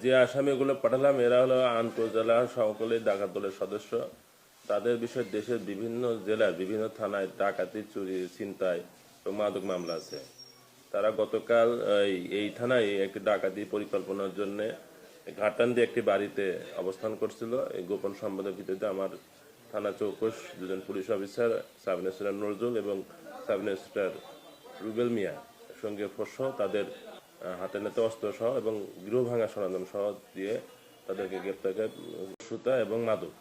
যে আসামিগুলো পাঠালাম এরা হলো আন্তঃজেলা সকলে ডাকাত দলের সদস্য। তাদের বিষয়ে দেশের বিভিন্ন জেলার বিভিন্ন থানায় ডাকাতি, চুরি, ছিনতাই এবং মাদক মামলা আছে। তারা গতকাল এই থানায় একটি ডাকাতি পরিকল্পনার জন্য ঘাটান্দি একটি বাড়িতে অবস্থান করছিল। এই গোপন সংবাদের ভিত্তিতে আমার থানা চৌকস দুজন police officer, sub inspector Nazrul এবং সাব ইন্সপেক্টর রুবেল মিয়া সঙ্গে ফোর্সসহ তাদের হাতে নাতে অস্ত্র সহ এবং গৃহ ভাঙা সরঞ্জাম সহ দিয়ে তাদেরকে গ্রেপ্তার করে সুতা এবং মাদক।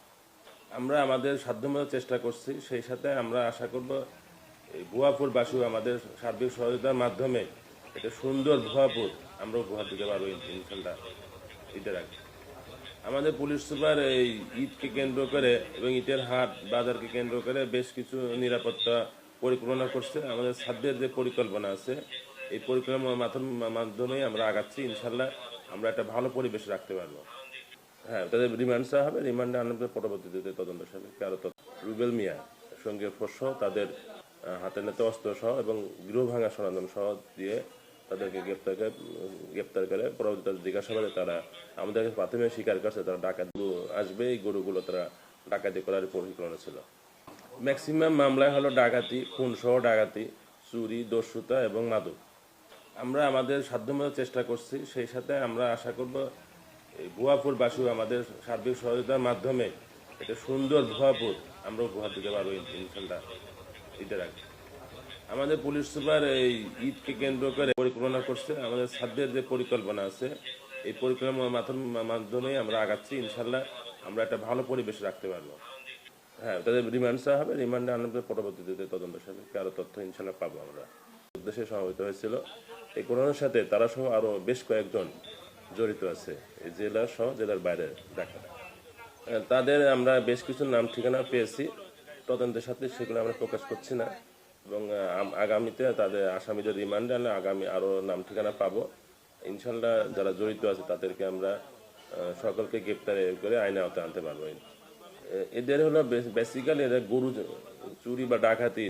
আমরা আমাদের সাধ্যমতো চেষ্টা করছি, সেই সাথে আমরা আশা করব এই ভুয়াপুরবাসীও আমাদের সার্বিক সহযোগিতার মাধ্যমে একটা সুন্দর ভুয়াপুর আমরা উপহার দিতে পারবো ইনশাল্লাহ। ঈদের আগে আমাদের পুলিশ সুপার এই ঈদকে কেন্দ্র করে এবং ঈদের হাট বাজারকে কেন্দ্র করে বেশ কিছু নিরাপত্তা পরিকল্পনা করছে। আমাদের ছাত্রদের যে পরিকল্পনা আছে এই পরিকল্পনার মাধ্যমে আমরা আগাচ্ছি। ইনশাল্লাহ আমরা একটা ভালো পরিবেশ রাখতে পারবো। হ্যাঁ, তাদের রিমান্ড চাওয়া হবে, রিমান্ডে আনন্দের পরবর্তীতে তদন্ত সাপেক্ষে আরো রুবেল মিয়া সঙ্গে ফোর্সসহ তাদের হাতে নাতে অস্ত্র সহ এবং গৃহ ভাঙা সরঞ্জাম সহ দিয়ে তাদেরকে গ্রেপ্তার করে পরবর্তীতে জিজ্ঞাসাবাদে তারা আমাদের প্রাথমিক স্বীকার করছে তারা ডাকাত আসবে, এই গরুগুলো তারা ডাকাতি করার পরিকল্পনা ছিল। ম্যাক্সিমাম মামলায় হলো ডাকাতি, খুন সহ ডাকাতি, চুরি, দস্যুতা এবং মাদক। আমরা আমাদের সাধ্যমতো চেষ্টা করছি, সেই সাথে আমরা আশা করব এই ভুয়াপুরবাসীও আমাদের সার্বিক সহযোগিতার মাধ্যমে একটা সুন্দর ভুয়াপুর আমরা উপহার দিতে পারবো ইনশাল্লাহ ঈদের আগে। আমাদের পুলিশ সুপার এই ঈদকে কেন্দ্র করে পরিকল্পনা করছে। আমাদের ছাত্রদের যে পরিকল্পনা আছে এই পরিকল্পনার মাধ্যমে আমরা আগাচ্ছি। ইনশাল্লাহ আমরা একটা ভালো পরিবেশ রাখতে পারবো। হ্যাঁ, তাদের রিমান্ড চাওয়া হবে, রিমান্ডে আনন্দের পরবর্তীতে তদন্ত সাপেক্ষে আরো তথ্য ইনশাল্লাহ পাবো। আমরা উদ্দেশ্যে সমবেত হয়েছিল এই ঘটনার সাথে তারা সহ আরো বেশ কয়েকজন জড়িত আছে, এই জেলা সহ জেলার বাইরে ডাকাত। তাদের আমরা বেশ কিছু নাম ঠিকানা পেয়েছি, তদন্তের সাথে সেগুলো আমরা প্রকাশ করছি না এবং আগামীতে তাদের আসামিদের রিমান্ডে আনলে আগামী আরো নাম ঠিকানা পাবো ইনশাল্লাহ। যারা জড়িত আছে তাদেরকে আমরা সকলকে গ্রেপ্তার করে আইনের আওতায় আনতে পারবো। এদের হলো বেসিক্যালি এদের গরু চুরি বা ডাকাতি